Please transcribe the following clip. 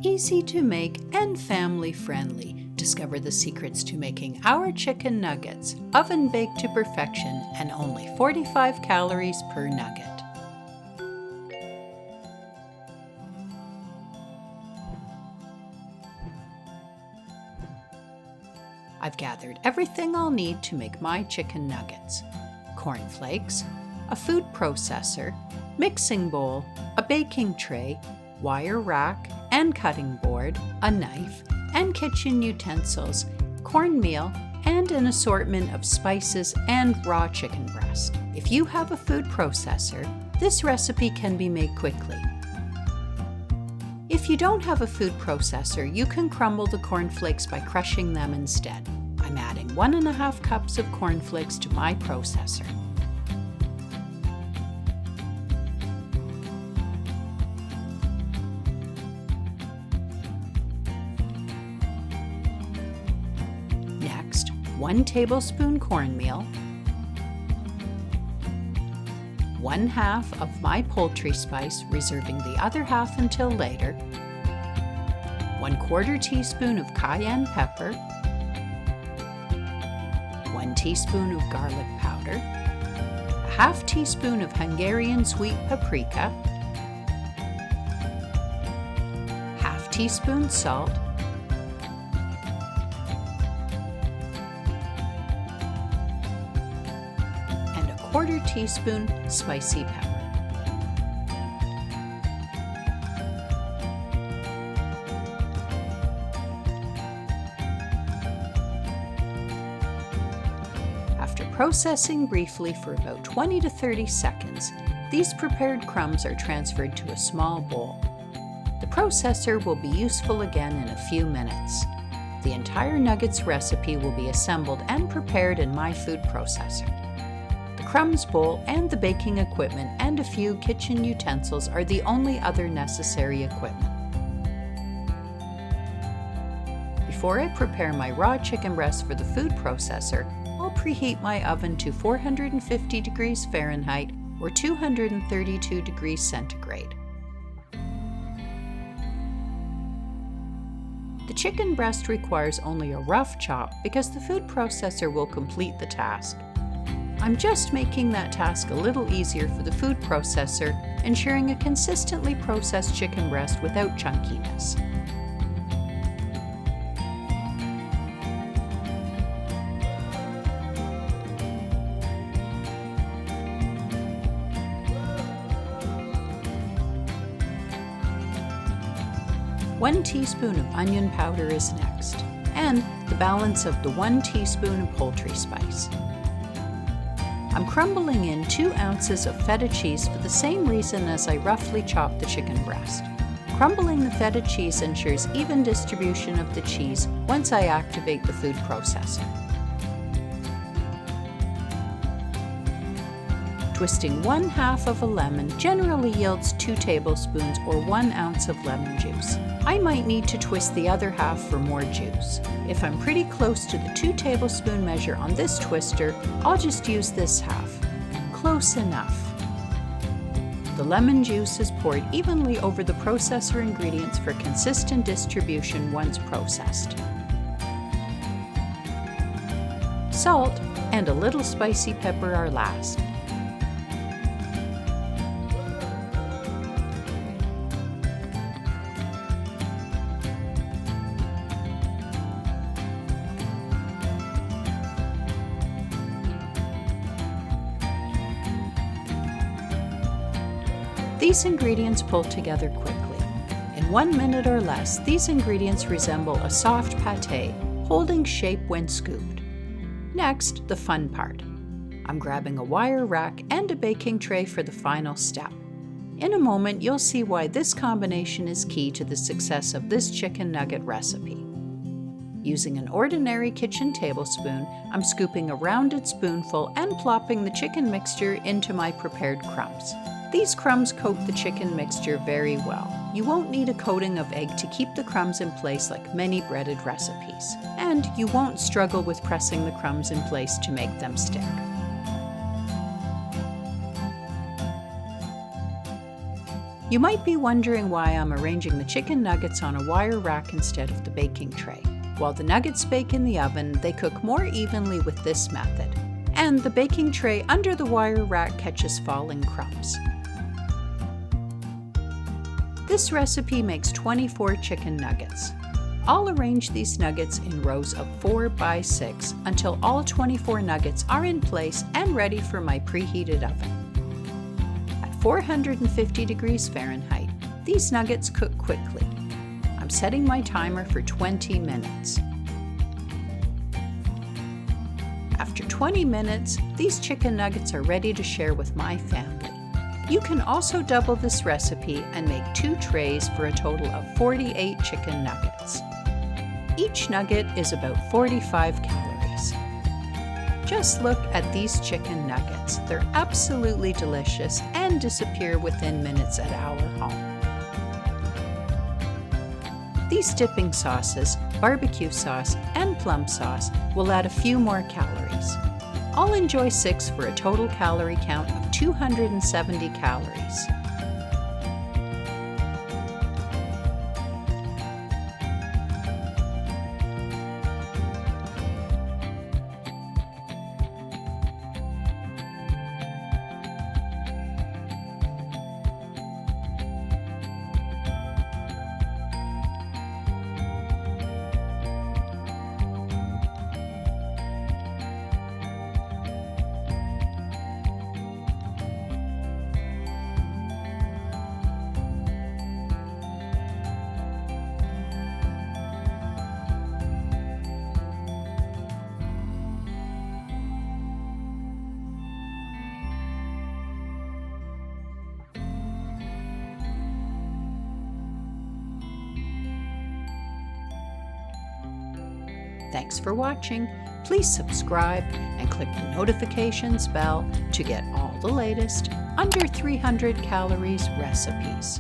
easy to make and family friendly. Discover the secrets to making our chicken nuggets, oven baked to perfection and only 45 calories per nugget. I've gathered everything I'll need to make my chicken nuggets: corn flakes, a food processor, mixing bowl, a baking tray, wire rack and cutting board, a knife, and kitchen utensils, cornmeal, and an assortment of spices and raw chicken breast. If you have a food processor, this recipe can be made quickly. If you don't have a food processor, you can crumble the cornflakes by crushing them instead. I'm adding 1.5 cups of cornflakes to my processor. Next, 1 tablespoon cornmeal, 1/2 of my poultry spice, reserving the other half until later, 1/4 teaspoon of cayenne pepper, 1 teaspoon of garlic powder, 1/2 teaspoon of Hungarian sweet paprika, 1/2 teaspoon salt, and 1/4 teaspoon spicy pepper. After processing briefly for about 20 to 30 seconds, these prepared crumbs are transferred to a small bowl. The processor will be useful again in a few minutes. The entire nuggets recipe will be assembled and prepared in my food processor. The crumbs bowl and the baking equipment and a few kitchen utensils are the only other necessary equipment. Before I prepare my raw chicken breast for the food processor, I'll preheat my oven to 450 degrees Fahrenheit or 232 degrees centigrade. The chicken breast requires only a rough chop because the food processor will complete the task. I'm just making that task a little easier for the food processor, ensuring a consistently processed chicken breast without chunkiness. One teaspoon of onion powder is next, and the balance of the 1 teaspoon of poultry spice. I'm crumbling in 2 ounces of feta cheese for the same reason as I roughly chopped the chicken breast. Crumbling the feta cheese ensures even distribution of the cheese once I activate the food processor. Twisting 1/2 of a lemon generally yields 2 tablespoons or 1 ounce of lemon juice. I might need to twist the other half for more juice. If I'm pretty close to the 2 tablespoon measure on this twister, I'll just use this half. Close enough. The lemon juice is poured evenly over the processor ingredients for consistent distribution once processed. Salt and a little spicy pepper are last. These ingredients pull together quickly. In 1 minute or less, these ingredients resemble a soft pâté, holding shape when scooped. Next, the fun part. I'm grabbing a wire rack and a baking tray for the final step. In a moment, you'll see why this combination is key to the success of this chicken nugget recipe. Using an ordinary kitchen tablespoon, I'm scooping a rounded spoonful and plopping the chicken mixture into my prepared crumbs. These crumbs coat the chicken mixture very well. You won't need a coating of egg to keep the crumbs in place like many breaded recipes. And you won't struggle with pressing the crumbs in place to make them stick. You might be wondering why I'm arranging the chicken nuggets on a wire rack instead of the baking tray. While the nuggets bake in the oven, they cook more evenly with this method, and the baking tray under the wire rack catches falling crumbs. This recipe makes 24 chicken nuggets. I'll arrange these nuggets in rows of 4 by 6 until all 24 nuggets are in place and ready for my preheated oven. 450 degrees Fahrenheit, these nuggets cook quickly. I'm setting my timer for 20 minutes. After 20 minutes, these chicken nuggets are ready to share with my family. You can also double this recipe and make 2 trays for a total of 48 chicken nuggets. Each nugget is about 45 calories. Just look at these chicken nuggets. They're absolutely delicious and disappear within minutes at our home. These dipping sauces, barbecue sauce, and plum sauce will add a few more calories. I'll enjoy 6 for a total calorie count of 270 calories. Thanks for watching. Please subscribe and click the notifications bell to get all the latest under 300 calories recipes.